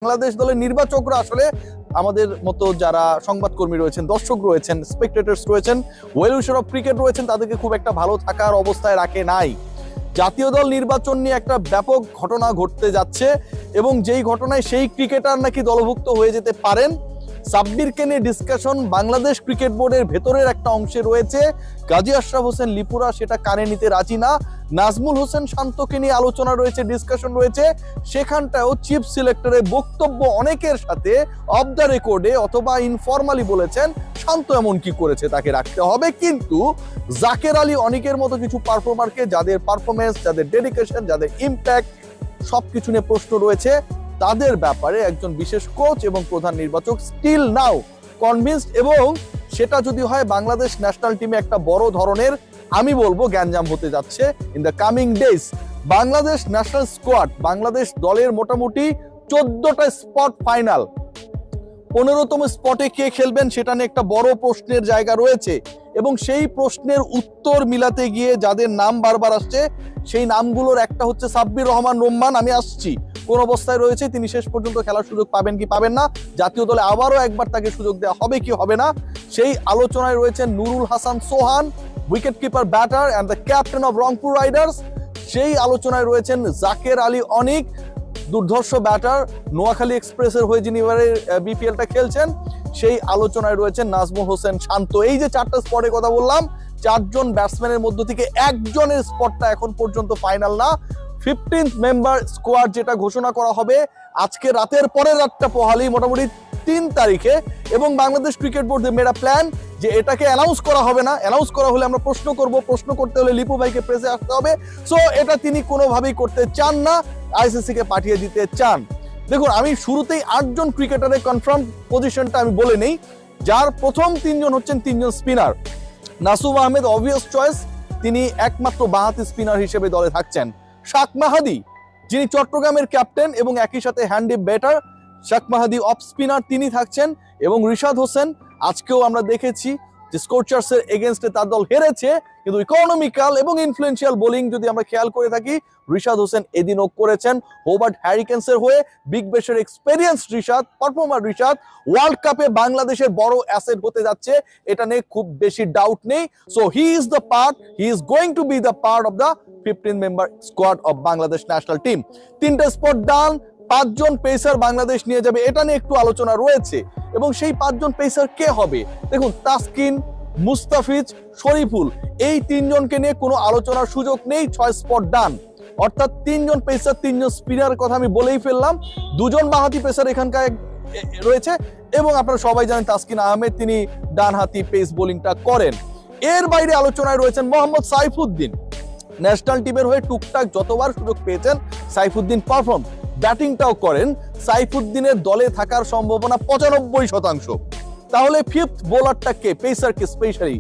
বাংলাদেশ দলের নির্বাচকরা আসলে আমাদের মতো যারা সংবাদকর্মী রয়েছেন, দর্শক রয়েছেন, স্পেকটেটরস রয়েছেন, ওয়েল উইশার অফ ক্রিকেট রয়েছেন, তাদেরকে খুব একটা ভালো থাকার অবস্থায় রাখে নাই। জাতীয় দল নির্বাচন নিয়ে একটা ব্যাপক ঘটনা ঘটতে যাচ্ছে এবং যেই ঘটনায় সেই ক্রিকেটার নাকি দলভুক্ত হয়ে যেতে পারেন। সাব্বিরকে নিয়ে ডিসকাশন বাংলাদেশ ক্রিকেট বোর্ডের ভেতরের একটা অংশে রয়েছে। গাজী আশরাফ হোসেন লিপুরা সেটা কানে নিতে রাজি না। নাজমুল হোসেন শান্তকে নিয়ে আলোচনা রয়েছে, ডিসকাশন রয়েছে। সেখানটাও চিফ সিলেক্টরের বক্তব্য অনেকের সাথে অফ দ্য রেকর্ডে অথবা ইনফরমালি বলেছেন শান্ত এমন কি করেছে তাকে রাখতে হবে। কিন্তু জাকের আলী অনেকের মতো কিছু পারফর্মারকে, যাদের পারফরমেন্স, যাদের ডেডিকেশন, যাদের ইম্প্যাক্ট সবকিছু নিয়ে প্রশ্ন রয়েছে, তাদের ব্যাপারে একজন বিশেষ কোচ এবং প্রধান নির্বাচক স্টিল নাও কনভিন্সড। এবং সেটা যদি হয় বাংলাদেশ ন্যাশনাল টিমে একটা বড় ধরনের, আমি বলবো, গ্যাঞ্জাম হতে যাচ্ছে in the coming days. Bangladesh national squad, Bangladesh দলের মোটামুটি 14টা স্পট ফাইনাল, 15তম স্পটে কে খেলবেন সেটা নিয়ে একটা বড় প্রশ্নের জায়গা রয়েছে। এবং সেই প্রশ্নের উত্তর মিলাতে গিয়ে যাদের নাম বারবার আসছে, সেই নামগুলোর একটা হচ্ছে সাব্বির রহমান রোম্মান। আমি আসছি কোন অবস্থায় রয়েছে, তিনি শেষ পর্যন্ত খেলার সুযোগ পাবেন কি পাবেন না, জাতীয় দলে আবারও একবার তাকে সুযোগ দেওয়া হবে কি হবে না, সেই আলোচনায় রয়েছেন Nurul Hasan Sohan, wicket keeper, batter and the captain of Rangpur Riders. সেই আলোচনায় রয়েছেন জাকের আলী অনিক, দুর্ধর্ষ ব্যাটার, নোয়াখালী এক্সপ্রেসের হয়ে যিনি এবারে বিপিএলটা খেলছেন। সেই আলোচনায় রয়েছেন নাজমুল হোসেন শান্ত। এই যে 4টা স্পটের কথা বললাম, 4জন ব্যাটসম্যানের মধ্য থেকে একজনের স্পটটা এখন পর্যন্ত ফাইনাল না। 15th মেম্বার স্কোয়াড যেটা ঘোষণা করা হবে আজকে রাতের পরের রাতটা পোহালি, মোটামুটি 3 তারিখে। এবং Bangladesh cricket board made a plan যে এটাকে অ্যানাউন্স করা হবে না, অ্যানাউন্স করা হলে আমরা প্রশ্ন করব, প্রশ্ন করতে হলে লিপু ভাইকে প্রেসে আসতে হবে। সো এটা তিনি কোনোভাবেই করতে চান না, আইসিসি কে পাঠিয়ে দিতে চান। দেখুন, আমি শুরুতেই 8জন ক্রিকেটারের কনফার্ম পজিশনটা আমি বলে নেই। যার প্রথম 3জন হচ্ছেন 3জন spinner. Nasum Ahmed obvious choice, তিনি একমাত্র বাঁহাতি স্পিনার হিসেবে দলে থাকছেন। শাক মাহাদি, যিনি চট্টগ্রামের ক্যাপ্টেন এবং একই সাথে হ্যান্ডি ব্যাটার, শাক মাহাদি অফ স্পিনার, তিনি থাকছেন। এবং রিশাদ হোসেন, আজকেও আমরা দেখেছি যে স্কোরচার্সের এগেনস্টে তার দল হেরেছে, কিন্তু ইকোনমিক্যাল এবং ইনফ্লুয়েন্সিয়াল বোলিং যদি আমরা খেয়াল করে থাকি, রিশাদ হোসেন এদিনও করেছেন হোবার্ট হ্যারিকেন্সের হয়ে। বিগ ব্যাশের experience Rishad, performer Rishad, world কাপে বাংলাদেশের বড় অ্যাসেট হতে যাচ্ছে, এটা নিয়ে খুব বেশি ডাউট নেই। So he is going to B the part of the 15 member squad of Bangladesh national team. 3টে স্পট ডান, 5জন পেসার বাংলাদেশ নিয়ে যাবে, এটা নিয়ে একটু আলোচনা রয়েছে। এবং সেই 5জন পেসার কে হবে? দেখুন, তাসকিন, মুস্তাফিজ, শরীফুল, এই 3জনকে নিয়ে কোনো আলোচনার সুযোগ নেই। 6 স্পট ডান, অর্থাৎ 3জন পেসার, 3জন স্পিনার কথা আমি বলেই ফেললাম। 2জন বাঁহাতি পেসার এখানকার রয়েছে এবং আপনারা সবাই জানেন তাসকিন আহমেদ, তিনি ডানহাতি পেস বোলিংটা করেন। এর বাইরে আলোচনায় রয়েছেন মোহাম্মদ সাইফুদ্দিন। ন্যাশনাল টিমের হয়ে টুকটাক যতবার সুযোগ পেয়েছেন সাইফুদ্দিন পারফর্ম, ব্যাটিংটাও করেন। সাইফুদ্দিনের দলে থাকার সম্ভাবনা 95%। তাহলে 5th বোলারটা কে, পেসারকে স্পেশালি?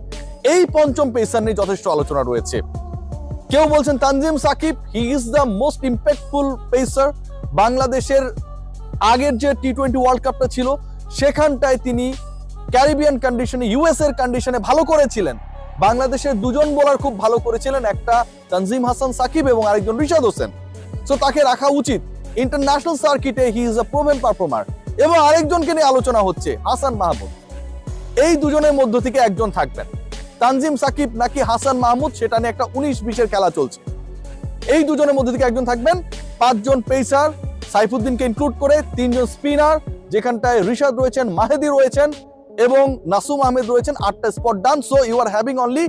এই 5ম পেসার নিয়ে যথেষ্ট আলোচনা রয়েছে। কেউ বলছেন Tanzim Sakib, he is the most impactful pacer. বাংলাদেশের আগের যে টি20 ওয়ার্ল্ড কাপটা ছিল সেখানটায় তিনি ক্যারিবিয়ান কন্ডিশনে, ইউএস এর কন্ডিশনে ভালো করেছিলেন। বাংলাদেশের 2জন বোলার খুব ভালো করেছিলেন, একটা তানজিম হাসান সাকিব এবং আরেকজন রিশাদ হোসেন। সো তাকে রাখা উচিত। ইন্টারন্যাশনাল সার্কিটে he is a proven performer. এবং আরেকজনকে নিয়ে আলোচনা হচ্ছে, হাসান মাহমুদ। এই 2জনের মধ্য থেকে একজন থাকবেন। তানজিম সাকিব নাকি হাসান মাহমুদ, সেটা নিয়ে একটা 19-20-এর খেলা চলছে। এই 2জনের মধ্যে থেকে একজন থাকবেন। 5জন পেসার, সাইফুদ্দিনকে ইনক্লুড করে, 3জন স্পিনার, যেখানটায় রিশাদ রয়েছেন, মাহেদি রয়েছেন এবং নাসুম আহমেদ রয়েছেন। 8টা spot done. So you are having only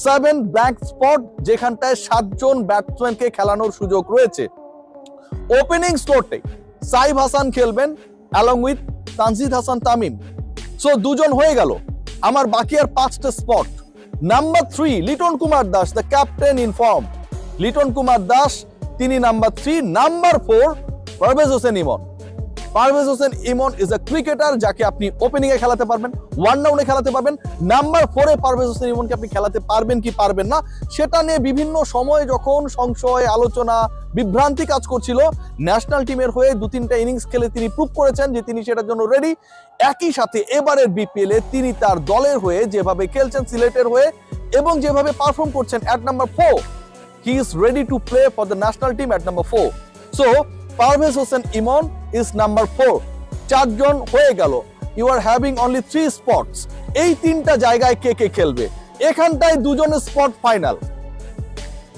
7 blank spot, যেখানটায় 7জন ব্যাটসম্যানকে খেলানোর সুযোগ রয়েছে। ওপেনিং স্লটে সাইফ হাসান খেলবেন along with Tanzid Hasan Tamim. So 2জন হয়ে গেল। আমার বাকি আর 5টা spot. Number 3 Liton Kumar Das, the captain in form. Liton Kumar Das, তিনি number 3। Number 4 Parvez Hossain Emon. Parvez Hossain Emon is a cricketer যাকে আপনি ওপেনিং এ খেলাতে পারবেন, ওয়ান ডাউনে খেলাতে পারবেন। নাম্বার 4-এ পারভেজ হোসেন ইমনকে আপনি খেলাতে পারবেন কি পারবেন না, সেটা নিয়ে বিভিন্ন সময় যখন সংশয়, আলোচনা, বিভ্রান্তি কাজ করছিল, ন্যাশনাল টিমের হয়ে 2-3টা ইনিংস খেলে তিনি প্রুভ করেছেন যে তিনি সেটার জন্য রেডি। একই সাথে এবারের বিপিএল এ তিনি তার দলের হয়ে যেভাবে খেলছেন সিলেটের হয়ে এবং যেভাবে পারফর্ম করছেন, at number 4 he is ready to play for the national team at number 4. So Parvez Hossain Emon is number 4। 4 জন হয়ে গেল। You are having only 3 spots. এই 3টা জায়গায় কে কে খেলবে? এখানটায় 2 জনের স্পট ফাইনাল,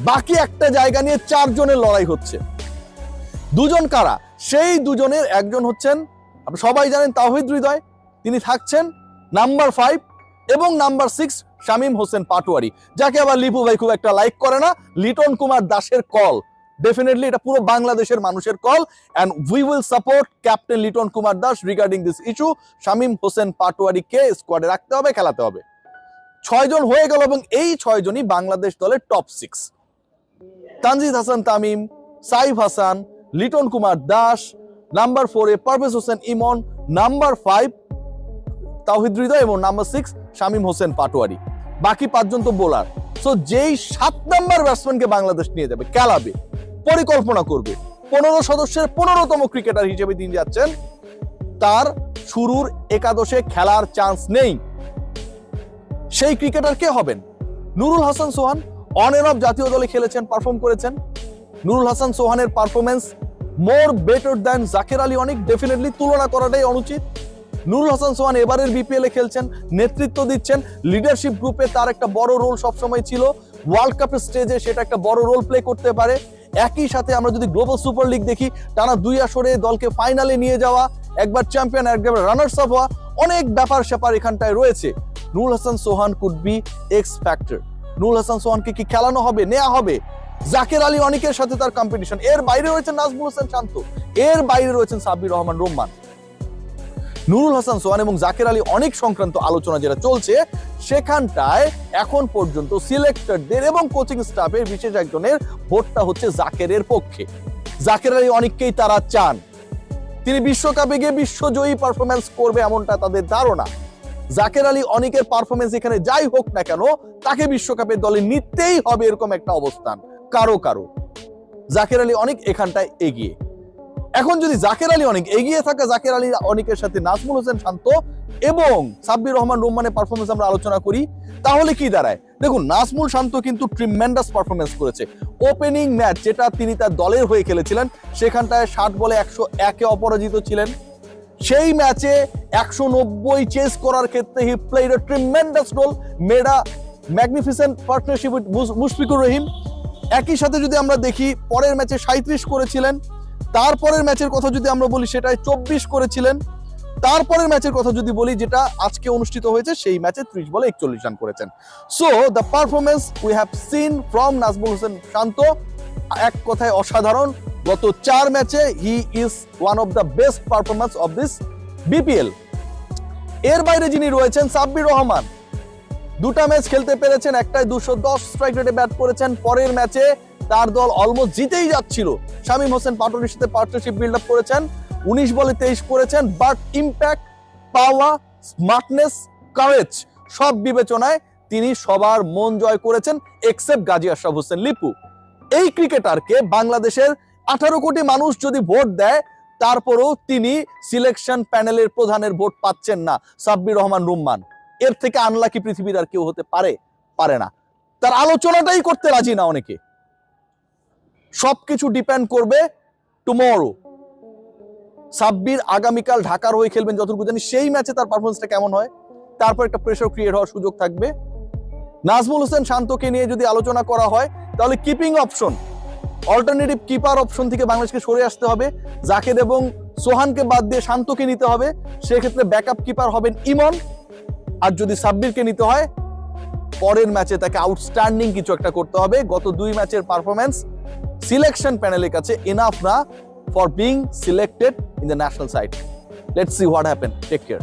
বাকি একটা জায়গা নিয়ে 4 জনের লড়াই হচ্ছে। 2 জন কারা? সেই 2 জনের একজন হচ্ছেন আপনি সবাই জানেন তাওহিদ হৃদয়, তিনি থাকছেন নাম্বার 5, এবং নাম্বার 6 শামীম হোসেন পাটোয়ারি, যাকে আবার লিপু ভাই খুব একটা লাইক করে না। লিটন কুমার দাসের কল, ডেফিনেটলি এটা পুরো বাংলাদেশের মানুষের call, and we will support captain Liton Kumar Das regarding this issue. Shamim Hossain পাটোয়ারিকে স্কোয়াডে রাখতে হবে, খেলাতে হবে। 6 জন হয়ে গেল, এবং এই 6 জনই বাংলাদেশ দলের টপ 6। তানজিদ হাসান তামিম, সাইফ হাসান, লিটন কুমার দাস, নাম্বার 4 এ পারভেজ হোসেন ইমন, নাম্বার 5 তাওহিদ হৃদয়, এবং নাম্বার 6 শামীম হোসেন পাটোয়ারি। বাকি 5 জন তো বোলার। সো যেই 7 নাম্বার ব্যাটসম্যানকে বাংলাদেশ নিয়ে যাবে, খেলাবে, পরিকল্পনা করবে, 15 সদস্যের 15তম ক্রিকেটার হিসেবে তিনি যাচ্ছেন, তার শুরুর একাদশে খেলার চান্স নেই। সেই ক্রিকেটার কে হবেন? Nurul Hasan Sohan on and off জাতীয় দলে খেলেছেন, পারফর্ম করেছেন। নুরুল হাসান সোহানের performance more better than Jaker Ali Anik, definitely তুলনা করাটাই অনুচিত। নুরুল হাসান সোহান এবারের বিপিএল এ খেলছেন, নেতৃত্ব দিচ্ছেন, লিডারশিপ গ্রুপে তার একটা বড় রোল সবসময় ছিল। ওয়ার্ল্ড কাপের স্টেজে সেটা একটা বড় রোল প্লে করতে পারে। একই সাথে আমরা যদি গ্লোবাল সুপার লিগ দেখি, টানা 2 আসরে দলকে ফাইনালে নিয়ে যাওয়া, একবার চ্যাম্পিয়ন, একবার রানার্স আপ হওয়া, অনেক ব্যাপার স্যাপার এখানটায় রয়েছে। Nurul Hasan Sohan could be X factor. Nurul Hasan সোহানকে কি খেলানো হবে, নেওয়া হবে? জাকের আলী অনিকের সাথে তার কম্পিটিশন। এর বাইরে রয়েছেন নাজমুল হোসেন শান্ত, এর বাইরে রয়েছেন সাব্বির রহমান রোম্মান। নুরুল হাসান সোহান এবং জাকের আলী অনেক সংক্রান্ত আলোচনা যেটা চলছে, সেখানটায় এখন পর্যন্ত সিলেক্টরদের এবং কোচিং স্টাফের বিশেষ একজনের ভোটটা হচ্ছে জাকেরের পক্ষে। জাকের আলী অনেককেই তারা চান, তিনি বিশ্বকাপে গিয়ে বিশ্বজয়ী পারফরমেন্স করবে এমনটা তাদের ধারণা। জাকের আলী অনেকের পারফরমেন্স এখানে যাই হোক না কেন, তাকে বিশ্বকাপের দলে নিতেই হবে, এরকম একটা অবস্থান কারো কারো। জাকের আলী অনেক এখানটায় এগিয়ে। এখন যদি জাকের আলী অনেক এগিয়ে থাকা জাকের আলী অনেকের সাথে নাজমুল হোসেন শান্ত এবং সাব্বির রহমান রোম্মানের পারফরমেন্স আমরা আলোচনা করি, তাহলে কি দাঁড়ায়? দেখুন, নাজমুল শান্ত কিন্তু ট্রিমেন্ডাস পারফরমেন্স করেছে। ওপেনিং ম্যাচ যেটা তিনি তার দলের হয়ে খেলেছিলেন, সেখানটায় 60 বলে 101-এ অপরাজিত ছিলেন। সেই ম্যাচে 190 চেস করার ক্ষেত্রে he played a tremendous role, made a magnificent partnership with Mushfiqur Rahim. একই সাথে যদি আমরা দেখি, পরের ম্যাচে 37 করেছিলেন। তারপরের ম্যাচের কথা যদি আমরা বলি, সেটাই 24 করেছিলেন। তারপরের ম্যাচের কথা যদি বলি, যেটা আজকে অনুষ্ঠিত হয়েছে, সেই ম্যাচে 30 বলে 41 রান করেছেন। So the performance we have seen from Najmul Hossain Shanto এক কথায় অসাধারণ। গত 4 ম্যাচে he is one of the best performance of this BPL. এর বাইরে যিনি রয়েছেন সাব্বির রহমান, 2টা ম্যাচ খেলতে পেরেছেন, একটাই 210 স্ট্রাইক রেটে ব্যাট করেছেন। পরের ম্যাচে তার দল অলমোস্ট জিতেই যাচ্ছিল, শামীম হোসেন পাটোয়ারির সাথে পার্টনারশিপ বিল্ড আপ করেছেন, 19 বলে 23 করেছেন। But impact, power, smartness, courage সব বিবেচনায় তিনি সবার মন জয় করেছেন, এক্সেপ্ট গাজী আশরাফ হোসেন লিপু। এই ক্রিকেটারকে বাংলাদেশের 18 কোটি মানুষ যদি ভোট দেয়, তারপরেও তিনি সিলেকশন প্যানেলের প্রধানের ভোট পাচ্ছেন না, সাব্বির রহমান রোম্মান। এর থেকে আনলাকি পৃথিবীর আর কেউ হতে পারে না। তার আলোচনাটাই করতে রাজি না অনেকে। সবকিছু ডিপেন্ড করবে টুমরো। সাব্বির আগামীকাল ঢাকার হয়ে খেলবেন যতটুকু জানি, সেই ম্যাচে তার পারফরমেন্সটা কেমন হয়, তারপর একটা প্রেসার ক্রিয়েট হওয়ার সুযোগ থাকবে। নাজমুল হোসেন শান্তকে নিয়ে যদি আলোচনা করা হয়, তাহলে keeping option, alternative keeper option থেকে বাংলাদেশকে সরে আসতে হবে। জাকের এবং সোহানকে বাদ দিয়ে শান্তকে নিতে হবে, সেক্ষেত্রে ব্যাকআপ কিপার হবেন ইমন। আর যদি সাব্বিরকে নিতে হয়, পরের ম্যাচে তাকে আউটস্ট্যান্ডিং কিছু একটা করতে হবে। গত 2 ম্যাচের পারফরমেন্স সিলেকশন প্যানেলের কাছে এনাফ না for being selected in the national side. Let's see what happen. Take care.